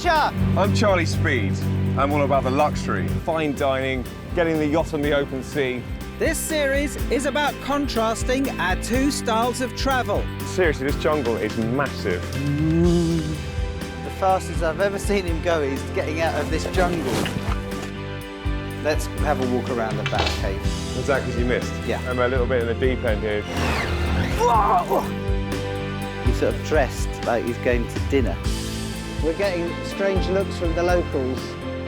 adventure! I'm Charlie Speed. I'm all about the luxury, fine dining, getting the yacht on the open sea. This series is about contrasting our two styles of travel. Seriously, this jungle is massive. The fastest I've ever seen him go is getting out of this jungle. Let's have a walk around the Bat Cave. Is that because you missed? Yeah. I'm a little bit in the deep end here. Whoa! He's sort of dressed like he's going to dinner. We're getting strange looks from the locals.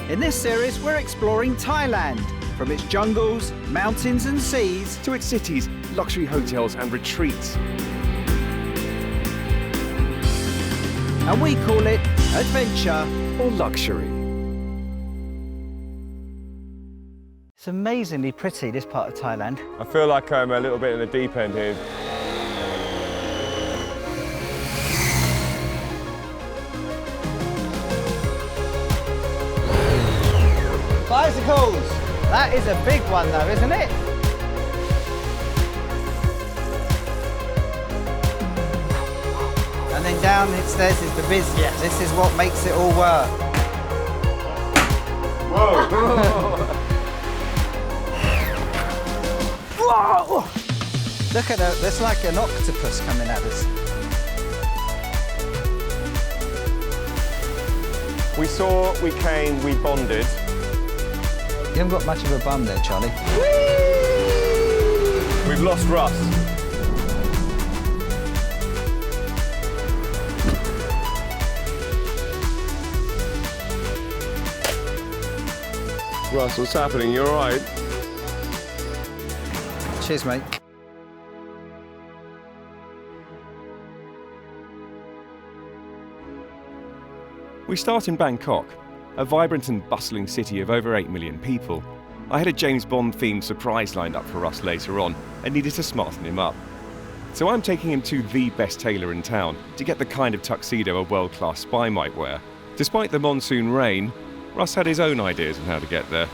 In this series, we're exploring Thailand. From its jungles, mountains and seas, To its cities, luxury hotels and retreats. and we call it adventure. Or luxury. It's amazingly pretty, this part of Thailand. I feel like I'm a little bit in the deep end here. Bicycles! That is a big one though, isn't it? And then down it says is the business. Yes. This is what makes it all work. Whoa! Whoa! Look at that, there's like an octopus coming at us. We saw, we came, we bonded. You haven't got much of a bum there, Charlie. We've lost Russ. Russ, what's happening? You all right? Cheers, mate. We start in Bangkok, a vibrant and bustling city of over 8 million people. I had a James Bond-themed surprise lined up for us later on and needed to smarten him up. So I'm taking him to the best tailor in town to get the kind of tuxedo a world-class spy might wear. Despite the monsoon rain, Russ had his own ideas on how to get there.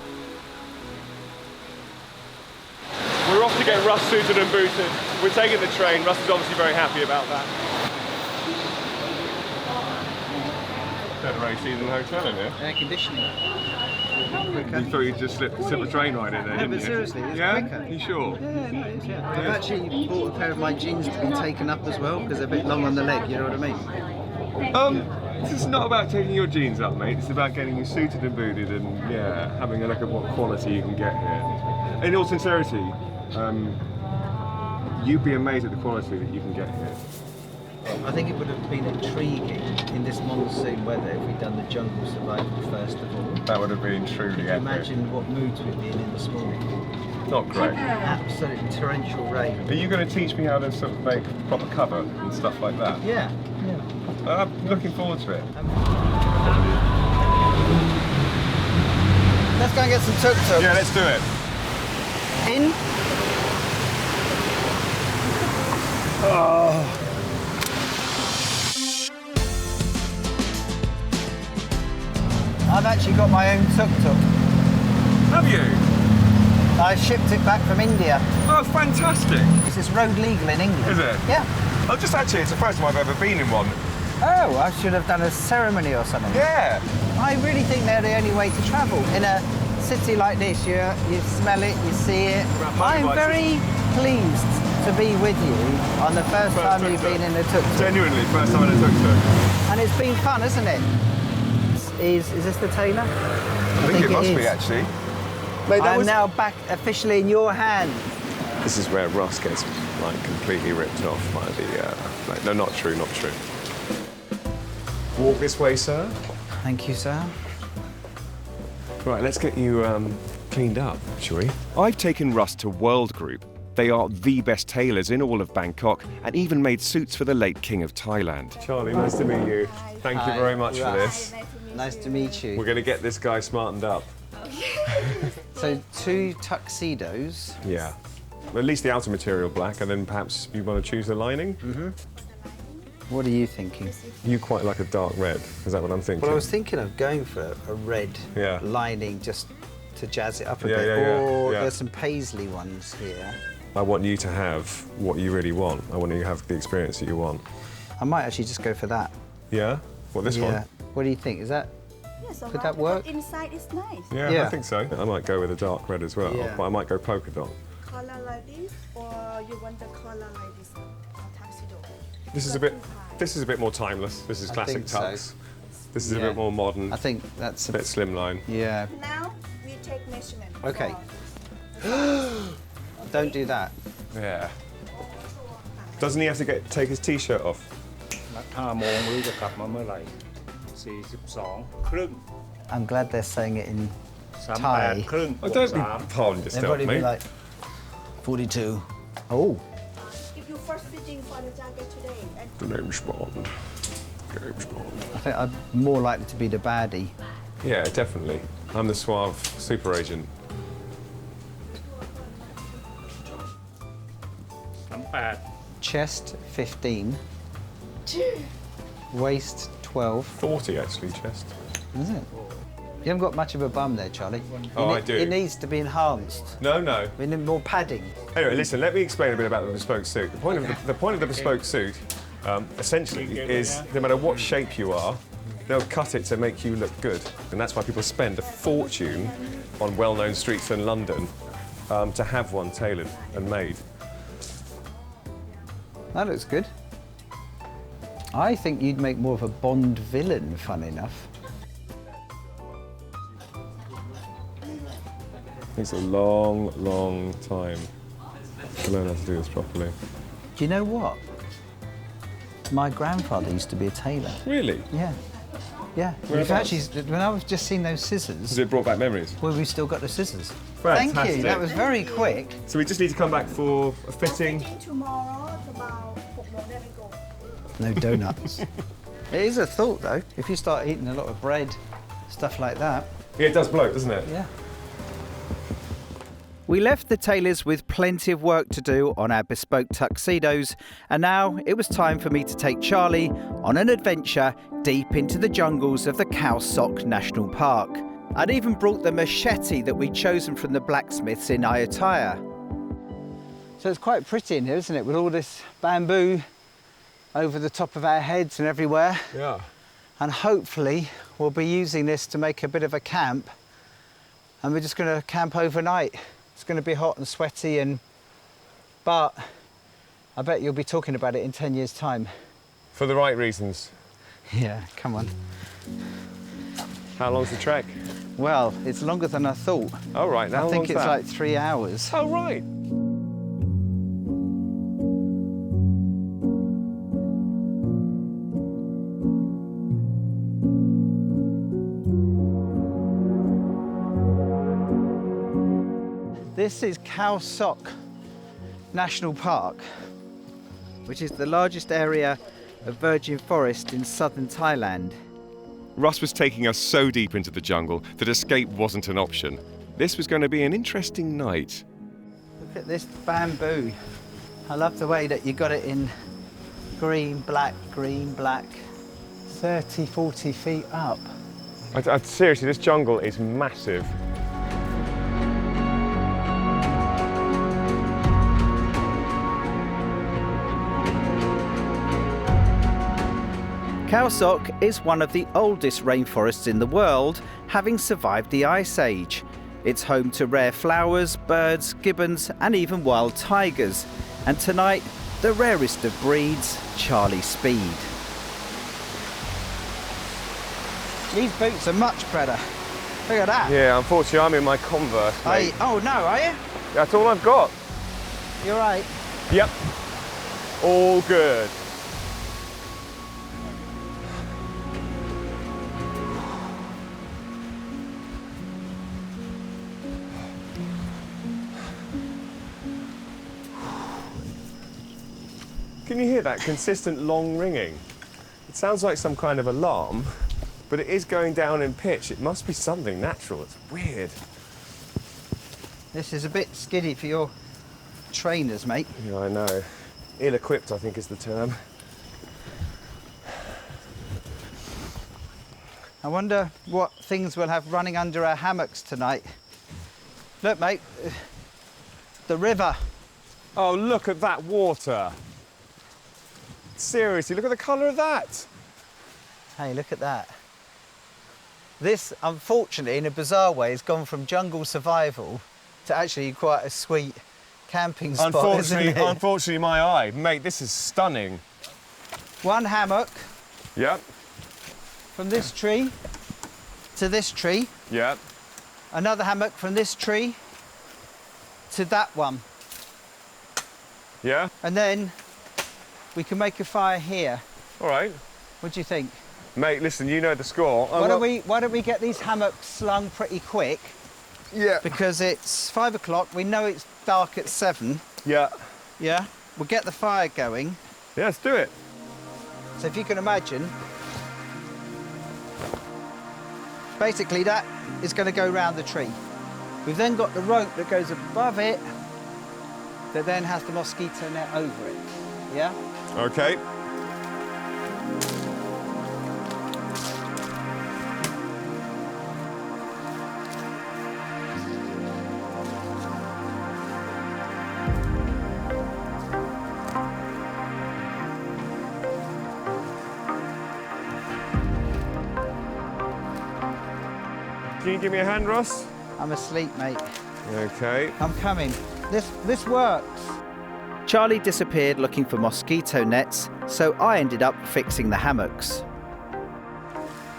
We're off to get Russ suited and booted. We're taking the train. Russ is obviously very happy about that. Better AC than the hotel in here. Air conditioning. You thought you'd just slip a train ride in there, No, didn't but you? seriously, it's Yeah? quicker. You sure? Yeah, no, it is, yeah. I've actually bought a pair of my jeans to be taken up as well because they're a bit long on the leg, you know what I mean? This is not about taking your jeans up, mate. It's about getting you suited and booted and, yeah, having a look at what quality you can get here. In all sincerity, you'd be amazed at the quality that you can get here. I think it would have been intriguing in this monsoon weather if we'd done the jungle survival first of all. That would have been truly epic. Imagine what moods we'd be in this morning. Not great. Absolutely torrential rain. Are you going to teach me how to sort of make proper cover and stuff like that? Yeah, yeah. I'm looking forward to it. Let's go and get some tuk-tuk. Yeah, let's do it. In. Oh. I've actually got my own tuk-tuk. Have you? I shipped it back from India. Oh, fantastic. This is road legal in England. Is it? Yeah. Oh, just actually, it's the first time I've ever been in one. Oh, I should have done a ceremony or something. Yeah. I really think they're the only way to travel. In a city like this, you smell it, you see it. I'm very pleased to be with you on the first time you've been in a tuk-tuk. Genuinely, first time in a tuk-tuk. And it's been fun, hasn't it? Is this the tailor? I think it must be, actually. Mate, I'm now back officially in your hand. This is where Russ gets, like, completely ripped off by the... no, not true, not true. Walk this way, sir. Thank you, sir. Right, let's get you cleaned up, shall we? I've taken Russ to World Group. They are the best tailors in all of Bangkok and even made suits for the late King of Thailand. Charlie, nice to meet you. Thank you very much for this. Nice to meet you. We're going to get this guy smartened up. So 2 tuxedos. Yeah. Well, at least the outer material black, and then perhaps you want to choose the lining? Mm-hmm. What are you thinking? You quite like a dark red. Is that what I'm thinking? Well, I was thinking of going for a red lining just to jazz it up a bit. Or there's some paisley ones here. I want you to have what you really want. I want you to have the experience that you want. I might actually just go for that. Yeah? What, this one? What do you think? Is that? Yes, Could that work? Inside is nice. Yeah, Yeah. I think so. I might go with a dark red as well, Yeah. but I might go polka dot. Color like this, or you want the color like this, or tuxedo? This is a bit more timeless. This is I classic think so. tux. This is a Yeah. bit more modern. I think that's a bit slimline. Yeah. Now we take measurement. Okay. for Don't do that. Yeah. Doesn't he have to take his t-shirt off? นัด5 โมงไม่รู้จะกลับมาเมื่อไหร่42 ครึ่ง I'm glad they're saying it in Thai. 38 ครึ่ง I don't be 63 pardon yourself, Everybody be mate. like 42. Oh. If you first fitting for the jacket today, and The James Bond. James Bond. I think I'm more likely to be the baddie. Yeah, definitely. I'm the suave super agent. 38 Chest 15. Waist 12. 40 actually, chest. Is it? You haven't got much of a bum there, Charlie. Oh, I do. It needs to be enhanced. No. We need more padding. Anyway, listen, let me explain a bit about the bespoke suit. The point of the bespoke suit, essentially, is no matter what shape you are, they'll cut it to make you look good. And that's why people spend a fortune on well-known streets in London to have one tailored and made. That looks good. I think you'd make more of a Bond villain, fun enough. It's a long, long time to learn how to do this properly. Do you know what? My grandfather used to be a tailor. Really? Yeah. Yeah. We've Whereabouts? actually, when I was just seeing those scissors, Has it brought back memories? well, we've still got the scissors. Thank Fantastic. you. That was very quick. So we just need to come back for a fitting. fitting tomorrow about 6 โมงได้ไหมโก No donuts. It is a thought, though. If you start eating a lot of bread, stuff like that. Yeah, it does bloat, doesn't it? Yeah. We left the tailors with plenty of work to do on our bespoke tuxedos, and now it was time for me to take Charlie on an adventure deep into the jungles of the Khao Sok National Park. I'd even brought the machete that we'd chosen from the blacksmiths in Ayutthaya. So it's quite pretty in here, isn't it, with all this bamboo over the top of our heads and everywhere. Yeah. And hopefully we'll be using this to make a bit of a camp, and we're just going to camp overnight. It's going to be hot and sweaty, but I bet you'll be talking about it in 10 years' time. For the right reasons. Yeah, come on. How long's the trek? Well, it's longer than I thought. Oh, right. Now I think it's that? like 3 hours. Oh, right. This is Khao Sok National Park, which is the largest area of virgin forest in southern Thailand. Russ was taking us so deep into the jungle that escape wasn't an option. This was going to be an interesting night. Look at this bamboo. I love the way that you got it in green, black, 30, 40 feet up. Seriously, this jungle is massive. Khao Sok is one of the oldest rainforests in the world, having survived the Ice Age. It's home to rare flowers, birds, gibbons and even wild tigers. And tonight, the rarest of breeds, Charlie Speed. These boots are much better. Look at that. Yeah, unfortunately, I'm in my Converse, mate. Oh no, are you? That's all I've got. You're right. Yep. All good. Can you hear that consistent long ringing? It sounds like some kind of alarm, but it is going down in pitch. It must be something natural. It's weird. This is a bit skiddy for your trainers, mate. Yeah, I know. Ill-equipped, I think is the term. I wonder what things we'll have running under our hammocks tonight. Look, mate, the river. Oh, look at that water. Seriously, look at the colour of that. Hey, look at that. This, unfortunately, in a bizarre way, has gone from jungle survival to actually quite a sweet camping spot, isn't it? Unfortunately, my eye. Mate, this is stunning. One hammock Yep, from this tree to this tree. yep. Another hammock from this tree to that one. Yeah, And then we can make a fire here. all right. What do you think? Mate, listen, you know the score. Why don't we get these hammocks slung pretty quick? Yeah. Because it's 5 o'clock, we know it's dark at 7. Yeah. Yeah? We'll get the fire going. Yeah, let's do it. So if you can imagine, basically that is going to go round the tree. We've then got the rope that goes above it that then has the mosquito net over it. Yeah? Okay. Can you give me a hand, Ross? I'm asleep, mate. Okay. I'm coming. This works. Charlie disappeared looking for mosquito nets, so I ended up fixing the hammocks.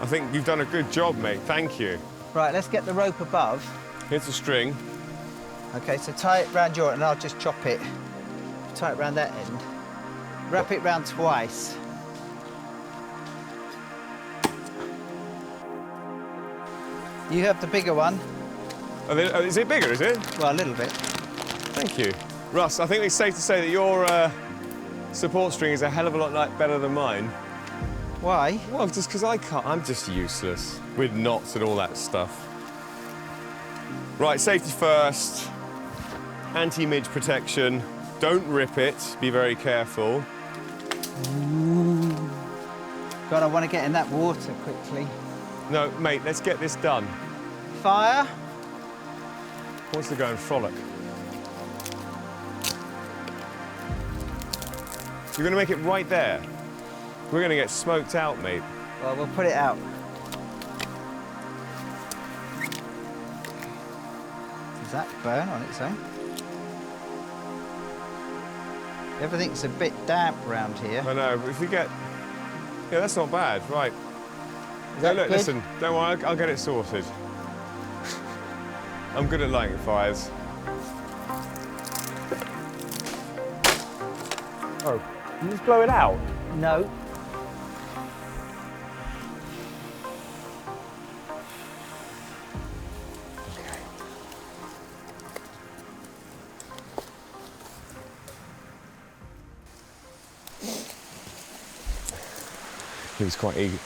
I think you've done a good job, mate. Thank you. Right, let's get the rope above. Here's the string. Okay, so tie it round your, and I'll just chop it. Tie it round that end. Wrap it round twice. You have the bigger one. Is it bigger, is it? Well, a little bit. Thank you. Russ, I think it's safe to say that your support string is a hell of a lot better than mine. Why? Well, just because I can't. I'm just useless with knots and all that stuff. Right, safety first. Anti-midge protection. Don't rip it. Be very careful. God, I want to get in that water quickly. No, mate, let's get this done. Fire. Wants to go and frolic. You're going to make it right there. We're going to get smoked out, mate. Well, we'll put it out. Does that burn on its own? Everything's a bit damp around here. I know, but if we get... Yeah, that's not bad, right. Is that Look, good? listen, don't worry, I'll get it sorted. I'm good at lighting fires. Oh, you just blow it out? No. He was quite eager.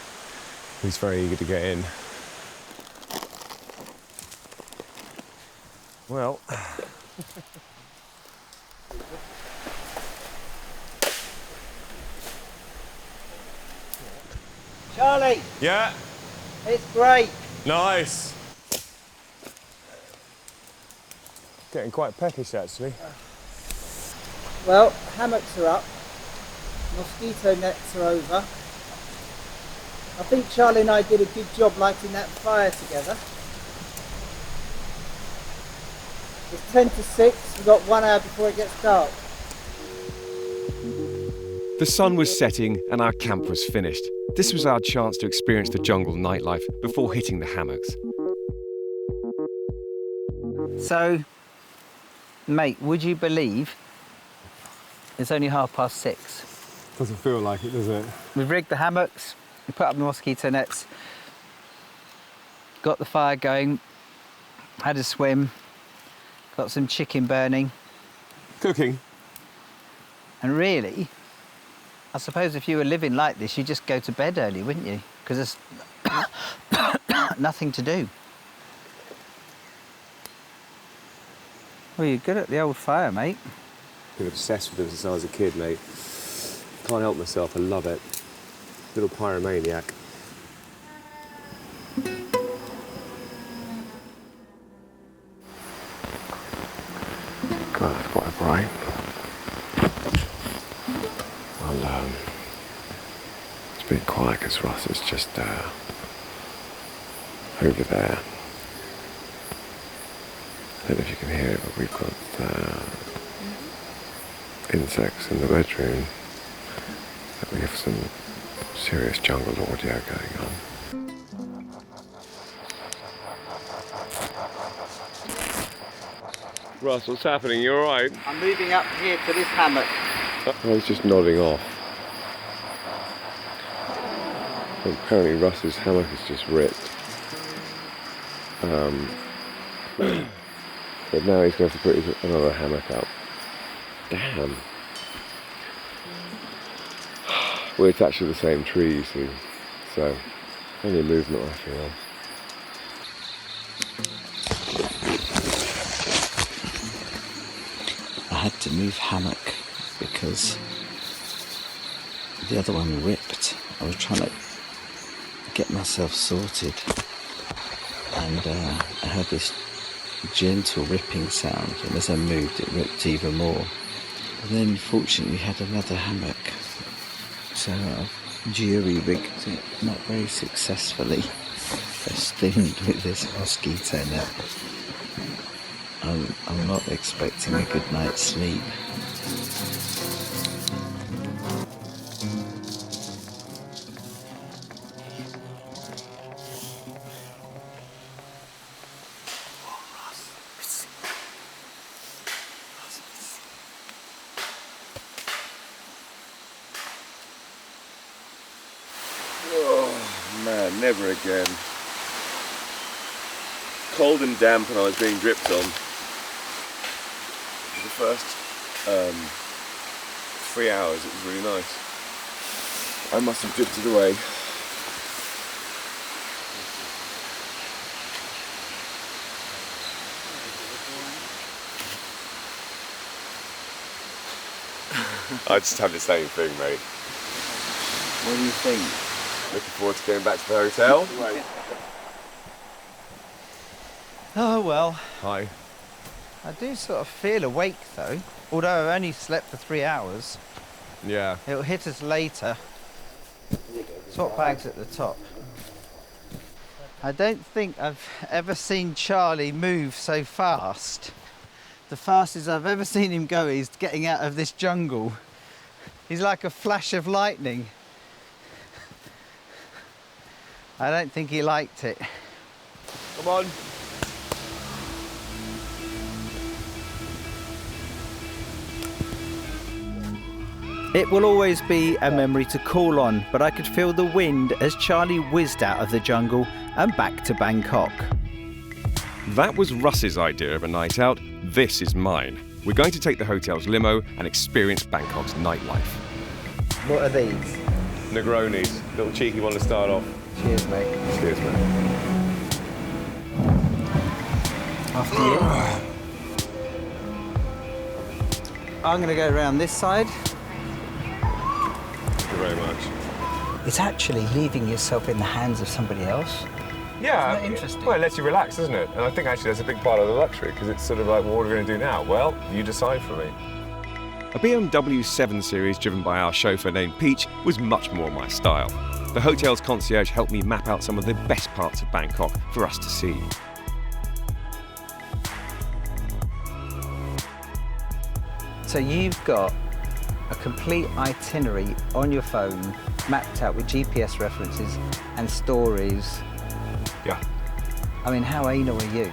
He was very eager to get in. Well. Charlie, Yeah, it's great. nice. Getting quite peckish, actually. Well, hammocks are up. Mosquito nets are over. I think Charlie and I did a good job lighting that fire together. It's 10 to 6, we've got 1 hour before it gets dark. The sun was setting and our camp was finished. This was our chance to experience the jungle nightlife before hitting the hammocks. So, mate, would you believe it's only 6:30? Doesn't feel like it, does it? We've rigged the hammocks, we put up the mosquito nets, got the fire going, had a swim, got some chicken burning, Cooking. and really, I suppose if you were living like this, you'd just go to bed early, wouldn't you? Because there's nothing to do. Well, you're good at the old fire, mate. Been obsessed with them since I was a kid, mate. Can't help myself, I love it. Little pyromaniac. God, it's quite bright. Well, it's a bit quiet because Russ is just over there. I don't know if you can hear it, but we've got insects in the bedroom. We have some serious jungle audio going on. Russ, what's happening? You alright? I'm moving up here to this hammock. I was just nodding off. Apparently Russ's hammock is just ripped. But now he's going to have to put another hammock up. Damn. We're attached to the same tree, you see. So, only movement I feel. I had to move hammock because the other one ripped. I was trying to get myself sorted, and I heard this gentle ripping sound, and as I moved it ripped even more. And then fortunately we had another hammock, so I jury-rigged it, not very successfully, festooned with this mosquito net. I'm not expecting a good night's sleep. Man, never again. Cold and damp and I was being dripped on. For the first 3 hours it was really nice. I must have drifted away. I just had the same thing, mate. What do you think? Looking forward to going back to the hotel. Oh well. Hi. I do sort of feel awake though, although I only slept for 3 hours. Yeah. It'll hit us later. Swap bags at the top. I don't think I've ever seen Charlie move so fast. The fastest I've ever seen him go is getting out of this jungle. He's like a flash of lightning. I don't think he liked it. Come on. It will always be a memory to call on, but I could feel the wind as Charlie whizzed out of the jungle and back to Bangkok. That was Russ's idea of a night out. This is mine. We're going to take the hotel's limo and experience Bangkok's nightlife. What are these? Negronis. Little cheeky one to start off. Cheers, mate. Cheers, man. After you. I'm going to go around this side. Thank you very much. It's actually leaving yourself in the hands of somebody else. Yeah, Isn't that interesting? Well, it lets you relax, doesn't it? And I think actually that's a big part of the luxury, because it's sort of like, well, what are we going to do now? Well, you decide for me. A BMW 7 Series driven by our chauffeur named Peach was much more my style. The hotel's concierge helped me map out some of the best parts of Bangkok for us to see. So you've got a complete itinerary on your phone, mapped out with GPS references and stories. Yeah. I mean, how anal are you?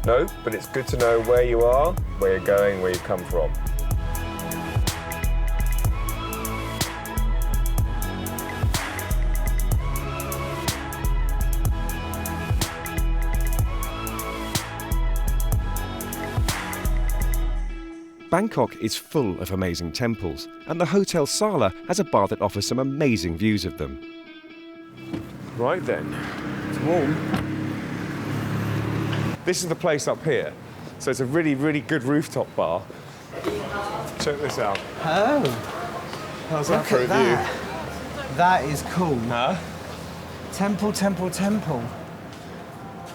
No, but it's good to know where you are, where you're going, where you've come from. Bangkok is full of amazing temples, and the Hotel Sala has a bar that offers some amazing views of them. Right then. It's warm. This is the place up here. So it's a really, really good rooftop bar. Check this out. Oh, How's that look for a at view? that. That is cool. Huh? Temple, temple, temple.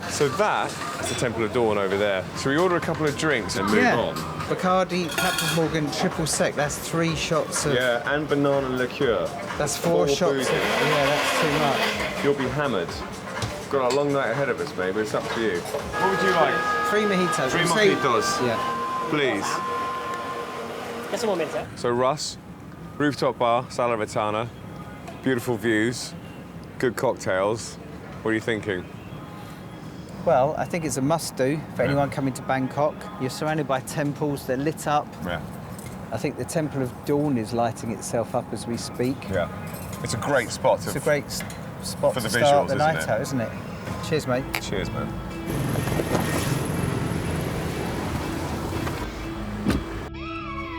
So that is the Temple of Dawn over there. Shall we order a couple of drinks and move on? Bacardi, Captain Morgan, triple sec. That's 3 shots of... Yeah, and banana liqueur. That's 4 shots booze. of... Yeah, that's too much. You'll be hammered. Got a long night ahead of us, mate, but it's up to you. What would you like? 3 mojitos. 3 mojitos. Yeah. Please. Just a moment, sir. So Russ, Rooftop Bar, Salernitana, beautiful views, good cocktails. What are you thinking? Well, I think it's a must-do for anyone coming to Bangkok. You're surrounded by temples, they're lit up. Yeah. I think the Temple of Dawn is lighting itself up as we speak. Yeah. It's a great spot. It's a great spot for to the start visuals, the night isn't it? out, isn't it? Cheers, mate. Cheers, man.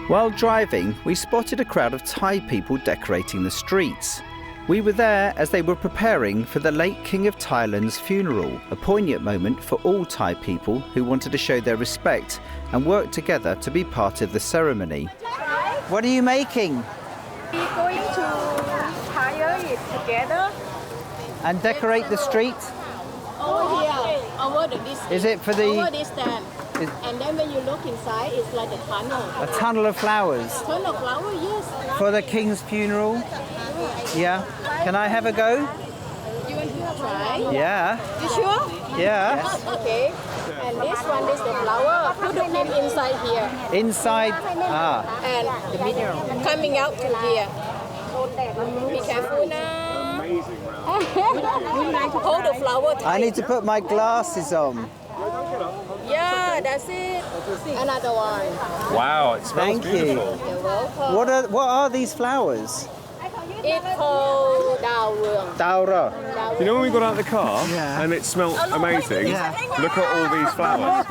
While driving, we spotted a crowd of Thai people decorating the streets. We were there as they were preparing for the late King of Thailand's funeral, a poignant moment for all Thai people who wanted to show their respect and work together to be part of the ceremony. What are you making? We're going to hire it together. And decorate the street? Over here, over this. Is it for Over the this stand. And then when you look inside, it's like a tunnel. a tunnel of flowers Tunnel of flower, yes. for the King's funeral? Yeah. Can I have a go? You want to try? Yeah. You sure? Yeah. Okay. And this one is the flower. Put the pin inside here. Inside. Ah. And coming out to here. Be careful now. Hold the flower tight. I need to put my glasses on. Yeah, that's it. Another one. Wow, it smells Thank you. beautiful. You're welcome. What are these flowers? It's called Dao Ruang. Daura. You know when we got out of the car Yeah. and it smelled amazing? Yeah. Look at all these flowers.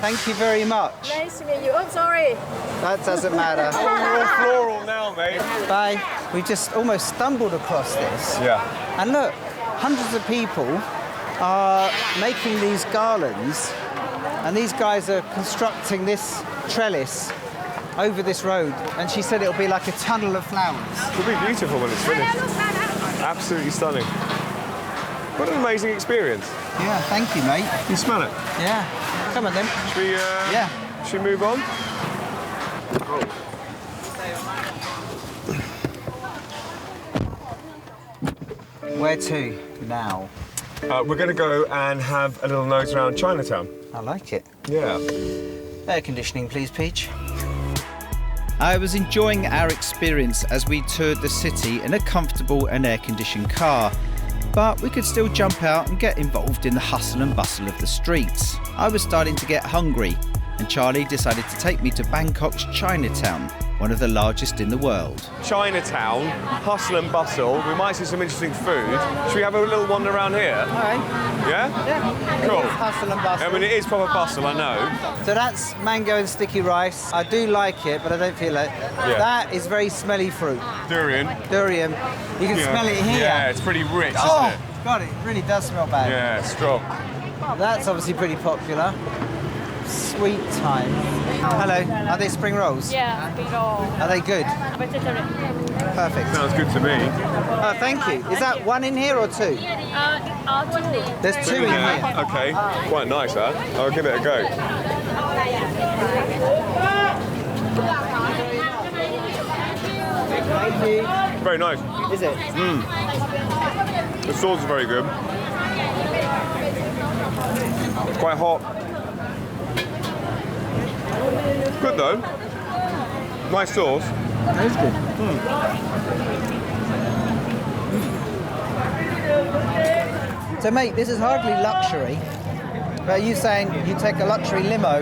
Thank you very much. Nice to meet you. Oh, sorry. That doesn't matter. We're all floral now, mate. Bye. We just almost stumbled across this. Yeah. And look, hundreds of people are making these garlands, and these guys are constructing this trellis over this road. And she said it'll be like a tunnel of flowers. It'll be beautiful when it's finished. Absolutely stunning. What an amazing experience. Yeah, thank you, mate. You smell it? Yeah. Come on then. Should we, Yeah. should we move on? Where to now? We're going to go and have a little nose around Chinatown. I like it. Yeah. Air conditioning, please, Peach. I was enjoying our experience as we toured the city in a comfortable and air-conditioned car, but we could still jump out and get involved in the hustle and bustle of the streets. I was starting to get hungry, and Charlie decided to take me to Bangkok's Chinatown, one of the largest in the world. Chinatown, hustle and bustle. We might see some interesting food. Should we have a little wander around here? All right. Yeah? Yeah. Cool. It is hustle and bustle. I mean, it is proper bustle, I know. So that's mango and sticky rice. I do like it, but I don't feel it. Yeah. That is very smelly fruit. Durian. Durian. You can smell it here. Yeah, it's pretty rich, Oh, isn't it? God, it really does smell bad. Yeah, it's strong. That's obviously pretty popular. Sweet time. Hello, are they spring rolls? Yeah, spring roll. Are they good? Vegetarian. Perfect. Sounds good to me. Oh, thank you. Is that one in here or two? 2. There's two in here. Okay, quite nice, huh? I'll give it a go. Thank you. Very nice. Is it? The sauce is very good. It's quite hot. Good though. Nice sauce. That is good. So, mate, this is hardly luxury. But are you saying you take a luxury limo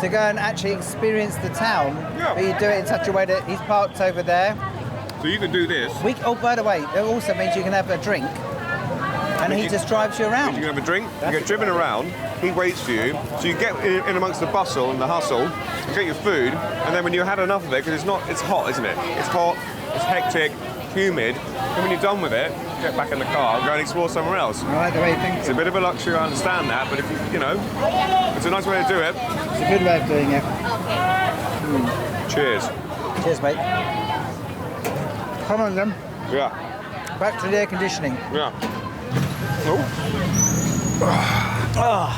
to go and actually experience the town? Yeah. But you do it in such a way that he's parked over there. So you can do this. Oh, by the way, it also means you can have a drink, and he just drives you You around. can have a drink, you get driven around, he waits for you, so you get in amongst the bustle and the hustle, you get your food, and then when you had enough of it, because it's hot, isn't it? It's hot, it's hectic, humid, and when you're done with it, get back in the car and go and explore somewhere else. I like the way you think. It's a bit of a luxury, I understand that, but if you know, it's a nice way to do it. It's a good way of doing it. Cheers. Cheers, mate. Come on, then. Yeah, Back to the air conditioning. yeah. Oh.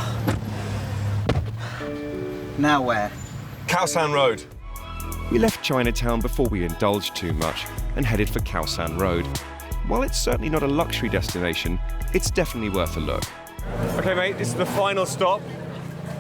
Now where? Khao San Road. We left Chinatown before we indulged too much and headed for Khao San Road. while it's certainly not a luxury destination, it's definitely worth a look. Okay, mate, this is the final stop.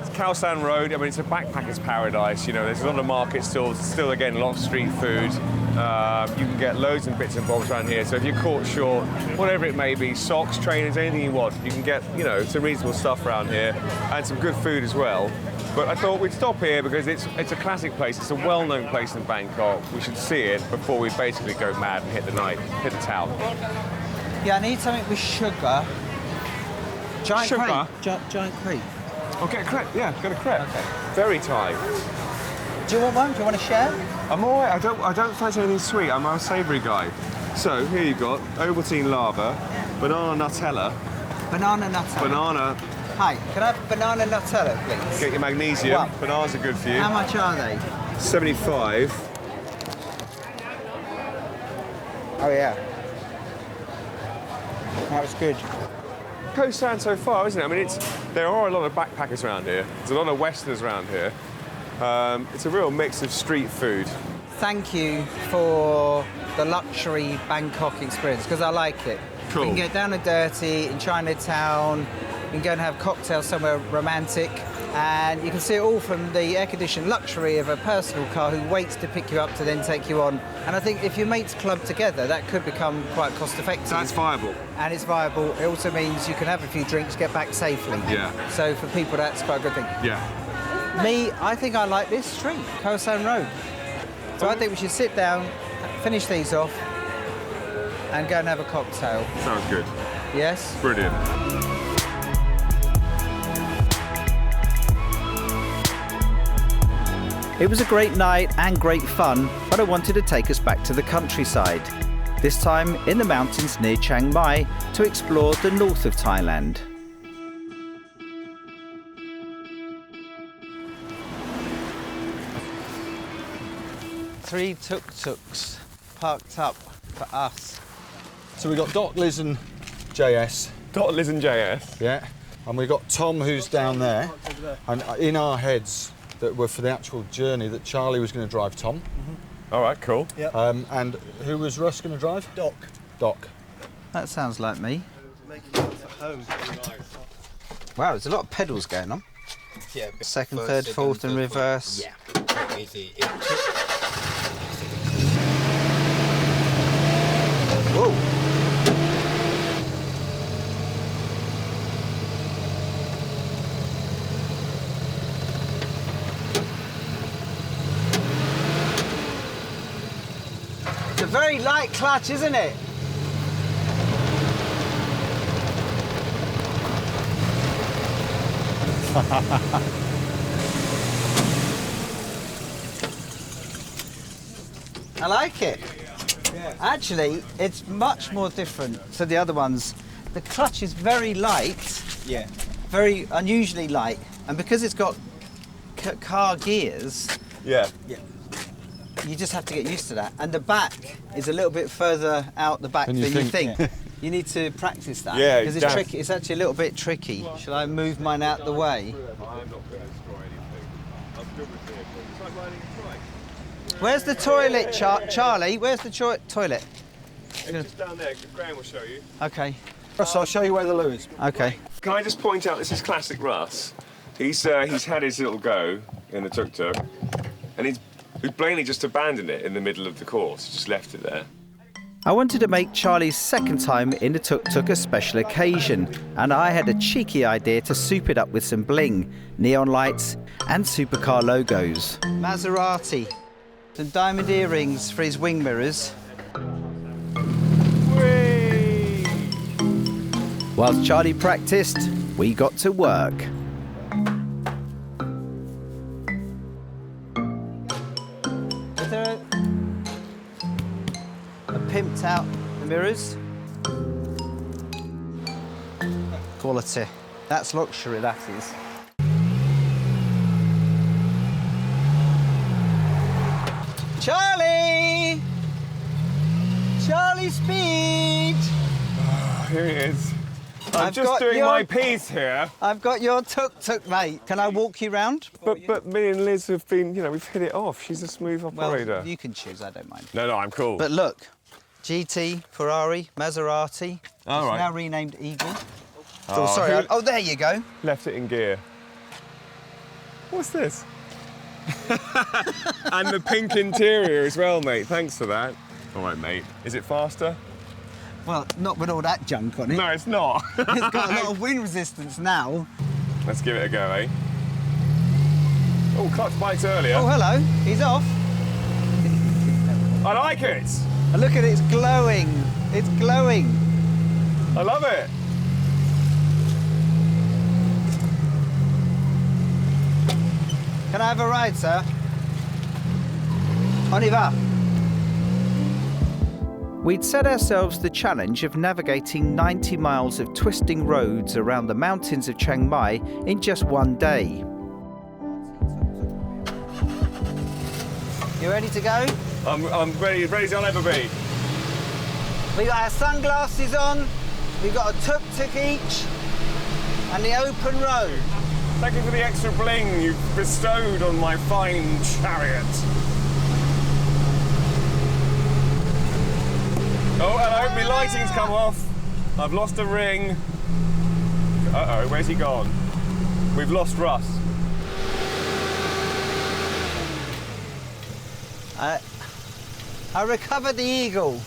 It's Khao San Road. I mean, it's a backpacker's paradise. You know, there's a lot of markets still again, a lot of street food. You can get loads and bits and bobs around here. So if you're caught short, whatever it may be, socks, trainers, anything you want, you can get, you know, some reasonable stuff around here and some good food as well. But I thought we'd stop here because it's a classic place. It's a well-known place in Bangkok. We should see it before we basically go mad and hit the town. Yeah, I need something with sugar. Giant Sugar? crepe. Giant crepe. Oh, get a crepe. Yeah, get a crepe. Okay. Very Thai. Do you want one? Do you want to share? I'm all right. I don't fancy anything sweet. I'm a savoury guy. So here you've got Ovaltine lava, banana Nutella, Banana Nutella. banana. Hi, can I have banana Nutella, please? Get your magnesium. What? Bananas are good for you. How much are they? 75. Oh, yeah. That was good. Khao San so far, isn't it? I mean, there are a lot of backpackers around here. There's a lot of Westerners around here. It's a real mix of street food. Thank you for the luxury Bangkok experience, because I like it. Cool. We can get down and dirty in Chinatown, you can go and have cocktails somewhere romantic, and you can see it all from the air-conditioned luxury of a personal car who waits to pick you up to then take you on. And I think if your mates club together, that could become quite cost-effective. That's viable. And it's viable. It also means you can have a few drinks, get back safely. Yeah. So for people, that's quite a good thing. Yeah. Me, I think I like this street, Khao San Road. So I think we should sit down, finish these off, and go and have a cocktail. Sounds good. Yes? Brilliant. It was a great night and great fun, but I wanted to take us back to the countryside. This time in the mountains near Chiang Mai to explore the north of Thailand. Three tuk-tuks parked up for us. So we've got Doc, Liz and JS. Dot Liz and JS. Yeah. And we've got Tom, who's down there. And in our heads, that were for the actual journey that Charlie was going to drive Tom. All right, cool. Yep. And who was Russ going to drive? Doc. Doc. That sounds like me. Making it at home. Wow, there's a lot of pedals going on. Yeah. Second, third, fourth and reverse. Yeah. Easy. Whoa! It's a very light clutch, isn't it? I like it. Actually, it's much more different to the other ones. The clutch is very light. Yeah. Very unusually light. And because it's got car gears, Yeah. you just have to get used to that. And the back is a little bit further out the back Than than you you think. think. You need to practice that. Yeah, because it's tricky. It's actually a little bit tricky. Shall I move mine out the way? I'm not going to destroy anything. I'm good with vehicles. It's like riding a bike. Where's the toilet, Charlie? Where's the toilet? It's just down there. Graham will show you. Okay. Russ, I'll show you where the loo is. Okay. Can I just point out, this is classic Russ. He's had his little go in the tuk-tuk, and he's blatantly just abandoned it in the middle of the course, just left it there. I wanted to make Charlie's second time in the tuk-tuk a special occasion, and I had a cheeky idea to soup it up with some bling, neon lights and supercar logos. Maserati. Some diamond earrings for his wing mirrors. Whee! Whilst Charlie practiced, we got to work. Is there a pimped out mirrors? Quality. That's luxury, that is. Charlie! Charlie Speed! Here he is. I'm I've just got doing your- my piece here. I've got your tuk-tuk, mate. Can I walk you round? But me and Liz have been, we've hit it off. She's a smooth operator. Well, you can choose, I don't mind. No, I'm cool. But look, GT, Ferrari, Maserati. All It's right. now renamed Eagle. Oh, sorry. who- Oh, there you go. Left it in gear. What's this? And the pink interior as well, mate. Thanks for that. All right, mate. Is it faster? Well, not with all that junk on it. No, it's not. It's got a lot of wind resistance now. Let's give it a go, eh? Oh, clutch bites earlier. Oh, hello. He's off. I like it. And look at it. It's glowing. It's glowing. I love it. Can I have a ride, sir? On y va. We'd set ourselves the challenge of navigating 90 miles of twisting roads around the mountains of Chiang Mai in just one day. You ready to go? I'm ready as I'll ever be. We got our sunglasses on, we've got a tuk-tuk each, and the open road. Thank you for the extra bling you've bestowed on my fine chariot. Oh, hello, my lighting's come off. I've lost a ring. Uh-oh, where's he gone? We've lost Russ. I recovered the Eagle.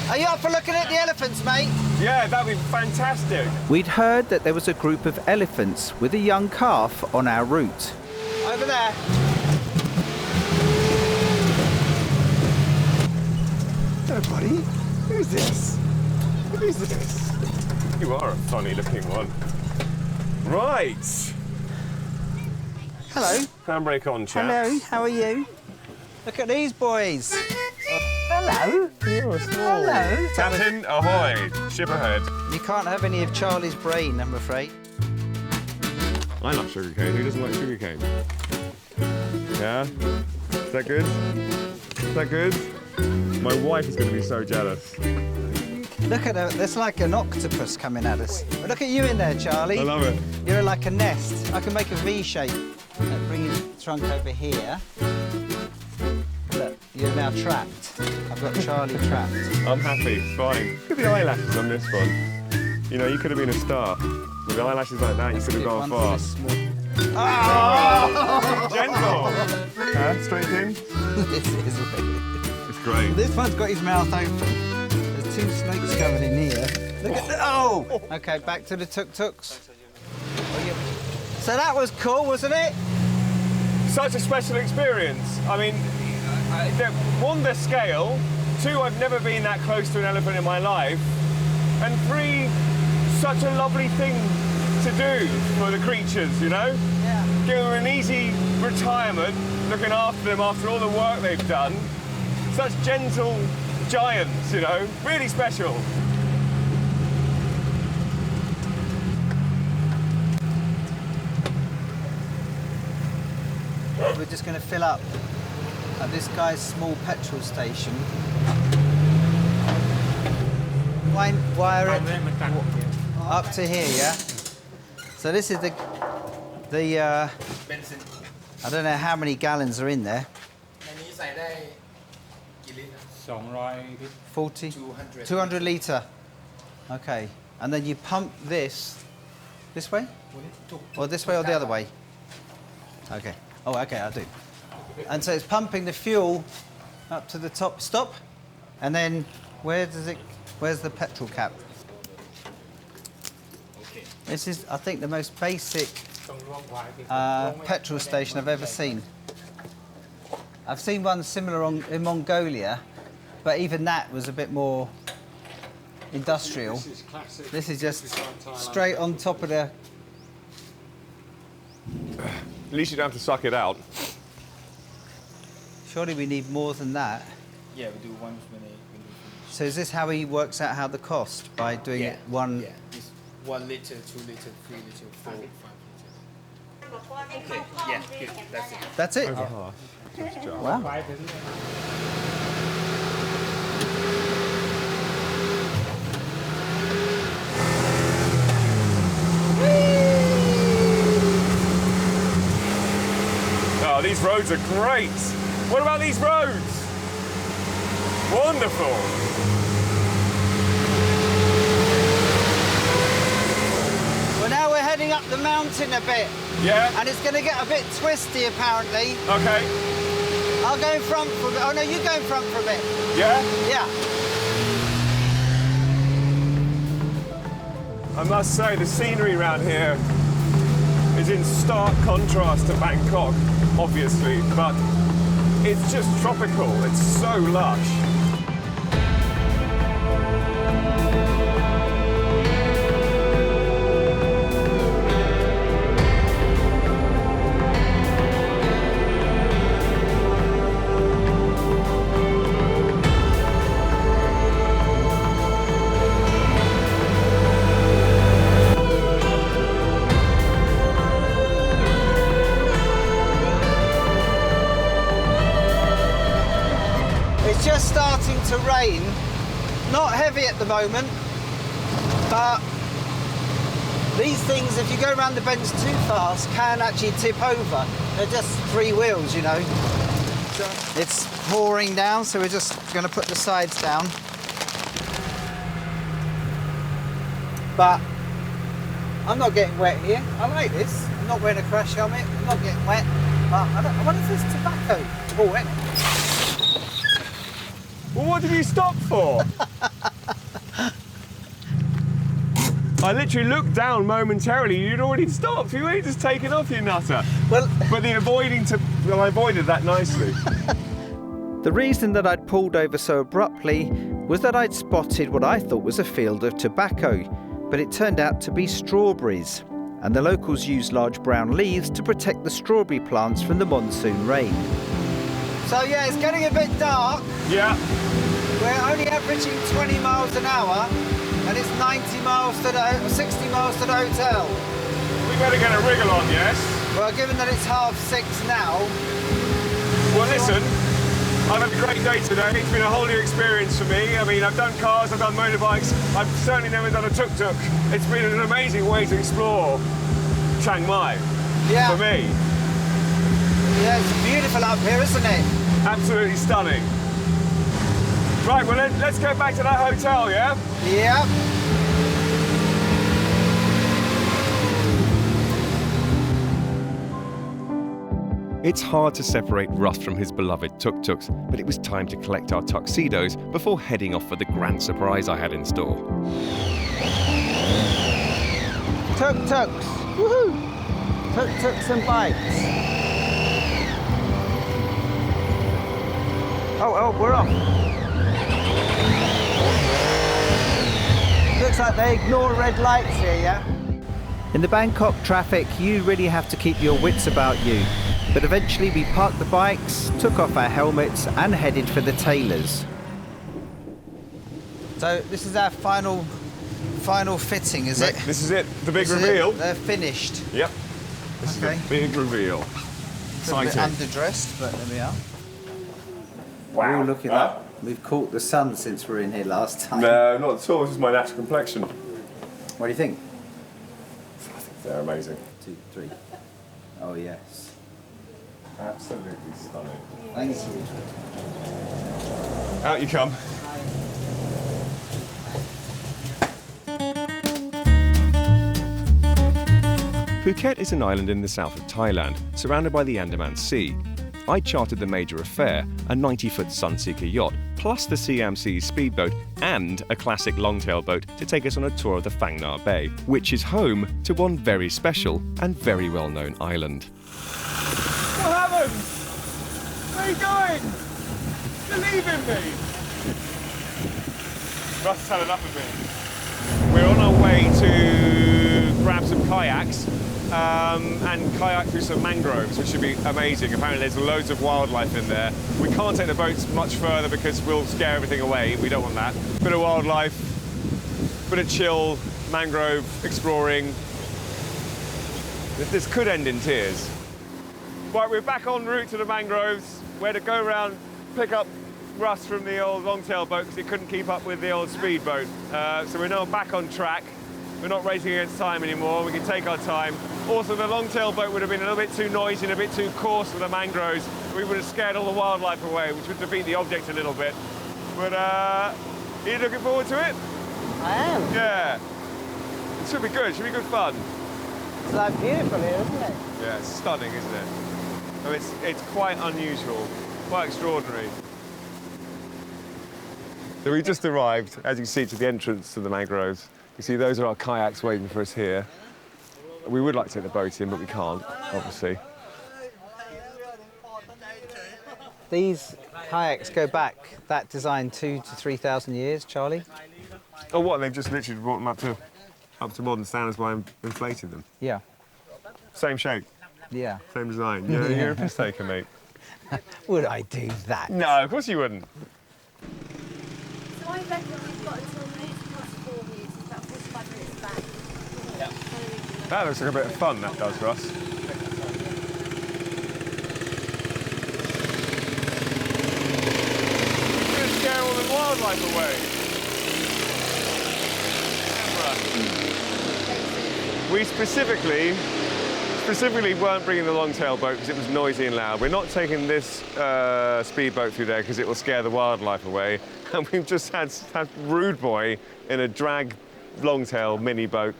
Are you up for looking at the elephants, mate? Yeah, that'd be fantastic. We'd heard that there was a group of elephants with a young calf on our route. Over there. Hello, buddy. Who's this? Who's this? You are a funny looking one. Right. Hello. Handbrake on, chaps. Hello, how are you? Look at these boys. Hello. You're small. Hello. Captain, ahoy. Ship ahead. You can't have any of Charlie's brain, I'm afraid. I love sugarcane. Who doesn't like sugarcane? Yeah? Is that good? Is that good? My wife is going to be so jealous. Look at that. There's like an octopus coming at us. But look at you in there, Charlie. I love it. You're like a nest. I can make a V shape. Bring your trunk over here. Look, you're now trapped. I've got Charlie trapped. I'm happy. It's fine. Look at the eyelashes on this one. You know, you could have been a star. With eyelashes like that, you could have gone far. Oh! Gentle. Straight in. This is weird. It's great. This one's got his mouth open. There's two snakes covered in here. Look at that. Oh! Okay, back to the tuk-tuks. So that was cool, wasn't it? Such a special experience. I mean, one, the scale. Two, I've never been that close to an elephant in my life. And three, such a lovely thing to do for the creatures, you know? Yeah. Give them an easy retirement, looking after them after all the work they've done. Such gentle giants, you know? Really special. We're just going to fill up at this guy's small petrol station. Wire it up to here, yeah? So this is the I don't know how many gallons are in there. 40? 200 litre. Okay. And then you pump this way? Or this way or the other way? Okay. Oh, okay, I do. And so it's pumping the fuel up to the top. Stop. And then where's the petrol cap? This is, I think, the most basic petrol station I've ever seen. I've seen one similar in Mongolia, but even that was a bit more industrial. This is just straight on top of the... At least you don't have to suck it out. Surely we need more than that. Yeah, we do one when they So is this how he works out how the cost? By doing it one... Yeah, it's 1 liter, 2 liter, 3 liter, 4, 5 liter. Okay, yeah, good, that's it. That's it? Wow. Oh, these roads are great. What about these roads? Wonderful. Well, now we're heading up the mountain a bit. Yeah. And it's going to get a bit twisty, apparently. Okay. I'll go in front for a bit. Oh, no, you go in front for a bit. Yeah? Yeah. I must say, the scenery around here is in stark contrast to Bangkok, obviously, but it's just tropical. It's so lush. It's just starting to rain. Not heavy at the moment, but these things, if you go around the bends too fast, can actually tip over. They're just three wheels, you know. So it's pouring down, so we're just going to put the sides down. But I'm not getting wet here. I like this. I'm not wearing a crash helmet. I'm not getting wet. But I wonder if there's tobacco. Oh, wet. Well, what did you stop for? I literally looked down momentarily. You'd already stopped. You were just taking off, you nutter. Well, but I avoided that nicely. The reason that I'd pulled over so abruptly was that I'd spotted what I thought was a field of tobacco, but it turned out to be strawberries. And the locals use large brown leaves to protect the strawberry plants from the monsoon rain. So yeah, it's getting a bit dark. Yeah. We're only averaging 20 miles an hour, and it's 90 miles to the, 60 miles to the hotel. We better get a wriggle on, yes? Well, given that it's 6:30 now. Well, listen, I've had a great day today. It's been a whole new experience for me. I mean, I've done cars, I've done motorbikes. I've certainly never done a tuk-tuk. It's been an amazing way to explore Chiang Mai, for me. Yeah, it's beautiful up here, isn't it? Absolutely stunning. Right, well, let's go back to that hotel, yeah? Yeah. It's hard to separate Russ from his beloved tuk-tuks, but it was time to collect our tuxedos before heading off for the grand surprise I had in store. Tuk-tuks. Woohoo! Tuk-tuks and bikes. Oh, we're off. Looks like they ignore red lights here, yeah? In the Bangkok traffic, you really have to keep your wits about you. But eventually we parked the bikes, took off our helmets and headed for the tailors. So this is our final fitting, is it? This is it, the big reveal. They're finished. Yep. This is the big reveal. Exciting. A bit underdressed, but there we are. Wow. Ooh, look at that. We've caught the sun since we were in here last time. No, not at all. This is my natural complexion. What do you think? I think they're amazing. 2, 3. Oh, yes. Absolutely stunning. Thank you. Out you come. Phuket is an island in the south of Thailand, surrounded by the Andaman Sea. I chartered the major affair, a 90-foot Sunseeker yacht, plus the CMC speedboat and a classic longtail boat to take us on a tour of the Fangnar Bay, which is home to one very special and very well-known island. What happened? Where are you going? You're leaving me. Russ has had enough of me. We're on our way to grab some kayaks and kayak through some mangroves, which should be amazing. Apparently there's loads of wildlife in there. We can't take the boats much further because we'll scare everything away. We don't want that. Bit of wildlife, bit of chill, mangrove exploring. This could end in tears. Right, we're back en route to the mangroves. We're to go around, pick up Russ from the old longtail boat because he couldn't keep up with the old speedboat. So we're now back on track. We're not racing against time anymore. We can take our time. Also, the longtail boat would have been a little bit too noisy and a bit too coarse for the mangroves. We would have scared all the wildlife away, which would defeat the object a little bit. But are you looking forward to it? I am. Yeah. It should be good. It should be good fun. It's like beautiful here, isn't it? Yeah, it's stunning, isn't it? I mean, it's quite unusual, quite extraordinary. So we just arrived, as you can see, to the entrance to the mangroves. You see, those are our kayaks waiting for us here. We would like to take the boat in, but we can't, obviously. These kayaks go back, that design, 2,000 to 3,000 years, Charlie? Oh, what? They've just literally brought them up to modern standards by inflating them? Yeah. Same shape? Yeah. Same design? Yeah, you're a piss taker, mate. Would I do that? No, of course you wouldn't. So I reckon we've got until minutes past 4 minutes, it's about 45 minutes back. Yeah. That looks like a bit of fun, that does, Russ. You're going to scare all the wildlife away. We specifically weren't bringing the long-tail boat because it was noisy and loud. We're not taking this speedboat through there because it will scare the wildlife away. And we've just had Rude Boy in a drag long-tail mini boat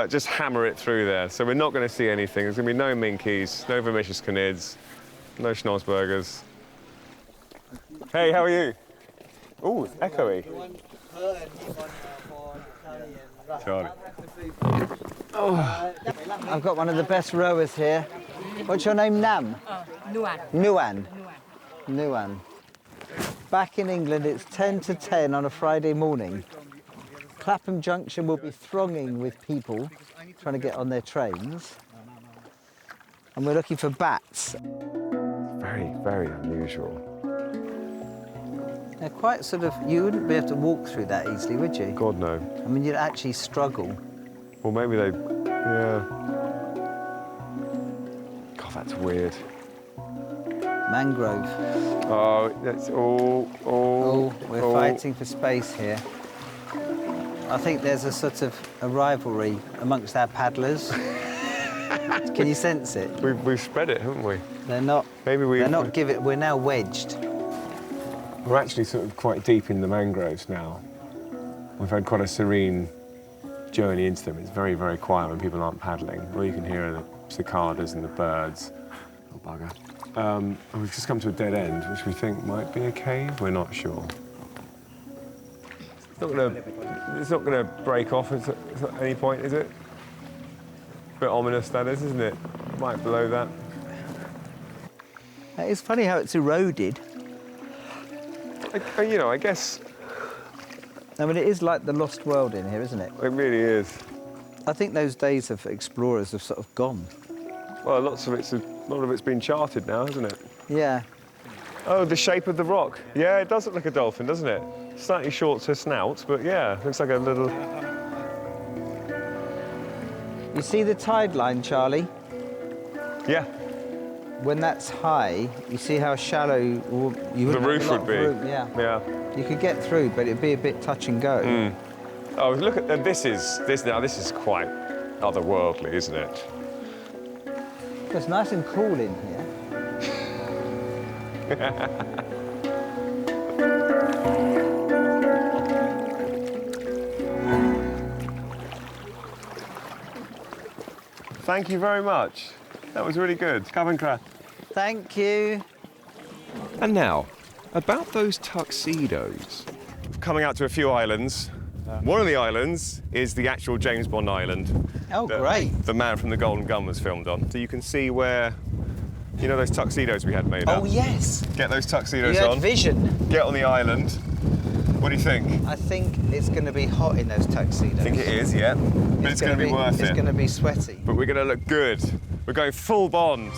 just hammer it through there. So we're not going to see anything. There's going to be no minkies, no vermicious canids, no schnozbergers. Hey, how are you? Oh, it's echoey. Charlie. Oh, I've got one of the best rowers here. What's your name, Nam? Nuan. Nuan. Nuan. Back in England, it's 10 to 10 on a Friday morning. Clapham Junction will be thronging with people trying to get on their trains. And we're looking for bats. Very, very unusual. They're quite sort of, you wouldn't be able to walk through that easily, would you? God, no. I mean, you'd actually struggle. Well, maybe they, yeah. God, that's weird. Mangrove. Oh, that's Oh, we're fighting for space here. I think there's a sort of a rivalry amongst our paddlers. Can you sense it? We've spread it, haven't we? They're not. Maybe They're not giving. We're now wedged. We're actually sort of quite deep in the mangroves now. We've had quite a serene journey into them. It's very, very quiet when people aren't paddling. All you can hear are the cicadas and the birds. Oh, bugger. And we've just come to a dead end, which we think might be a cave. We're not sure. It's not gonna break off at any point, is it? A bit ominous, that is, isn't it? Right below that. It's funny how it's eroded. You know, I guess. I mean, it is like the lost world in here, isn't it? It really is. I think those days of explorers have sort of gone. Well, a lot of it's been charted now, hasn't it? Yeah. Oh, the shape of the rock. Yeah, it does look like a dolphin, doesn't it? Slightly short to snout, but yeah, looks like a little. You see the tide line, Charlie? Yeah. When that's high, you see how shallow you the roof would be. Room. Yeah. Yeah. You could get through, but it'd be a bit touch and go. Mm. Oh, look at this is quite otherworldly, isn't it? It's nice and cool in here. Thank you very much. That was really good. Kavanka. Thank you. And now, about those tuxedos. Coming out to a few islands. One of the islands is the actual James Bond island. Oh, great. The Man from the Golden Gun was filmed on. So you can see where, you know those tuxedos we had made up? Oh, yes. Get those tuxedos You had on. vision. Get on the island. What do you think? I think it's going to be hot in those tuxedos. I think it is, yeah. But it's going to be worth it. It's going to be sweaty. But we're going to look good. We're going full Bond.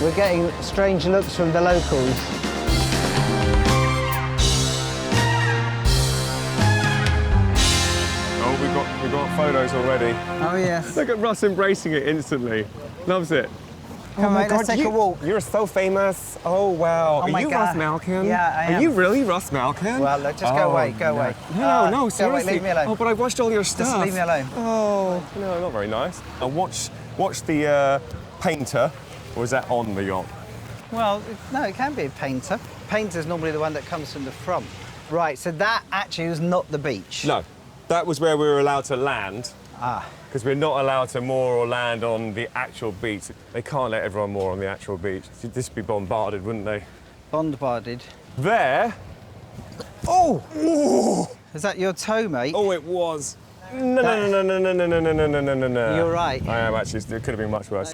We're getting strange looks from the locals. Oh, we've got photos already. Oh, yes. Look at Russ embracing it instantly. Loves it. Come on, let's take a walk. You're so famous. Oh, wow. Oh, my Are you God. Russ Malkin? Yeah, I am. Are you really Russ Malkin? Well, look, just go away, go away. No, Go seriously. away, leave me alone. Oh, but I watched all your stuff. Just leave me alone. Oh, no, not very nice. And watch the painter, or is that on the yacht? Well, no, it can be a painter. Painter's normally the one that comes from the front. Right, so that actually was not the beach. No, that was where we were allowed to land. Ah. Because we're not allowed to moor or land on the actual beach. They can't let everyone moor on the actual beach. They'd just be bombarded, wouldn't they? Bombarded. There. Oh! Ooh. Is that your toe, mate? Oh, it was. No. You're right. I am actually. It could have been much worse.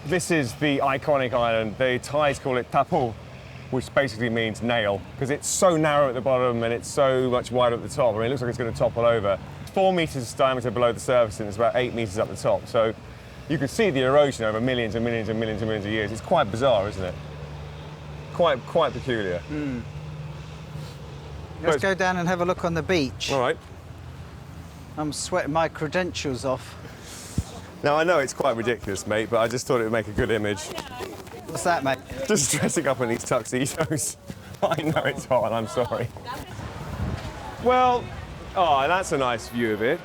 This is the iconic island. The Thais call it Tapu, which basically means nail, because it's so narrow at the bottom and it's so much wider at the top. I mean, it looks like it's going to topple over. 4 metres diameter below the surface and it's about 8 metres up the top. So you can see the erosion over millions and millions and millions and millions of years. It's quite bizarre, isn't it? Quite peculiar. Mm. Let's go down and have a look on the beach. All right. I'm sweating my credentials off. Now, I know it's quite ridiculous, mate, but I just thought it would make a good image. What's that, mate? Just dressing up in these tuxedos. I know it's hot, I'm sorry. Well, oh, that's a nice view of it.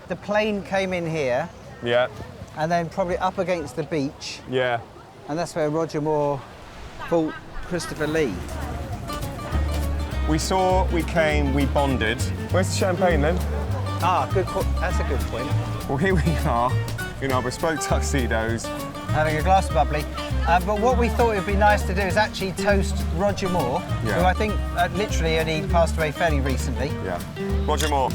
The plane came in here. Yeah. And then probably up against the beach. Yeah. And that's where Roger Moore fought Christopher Lee. We saw, we came, we bonded. Where's the champagne then? Ah, good point. That's a good point. Well, here we are, in our bespoke tuxedos. Having a glass of bubbly. But what we thought it would be nice to do is actually toast Roger Moore, who I think literally only passed away fairly recently. Yeah. Roger Moore.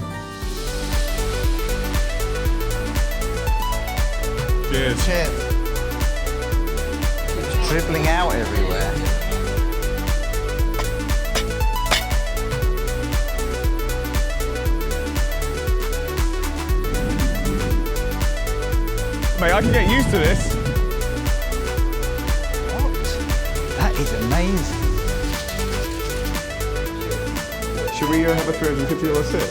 Cheers. Cheers. It's dribbling out everywhere. Mate, I can get used to this. That is amazing. Should we have a $350 sit?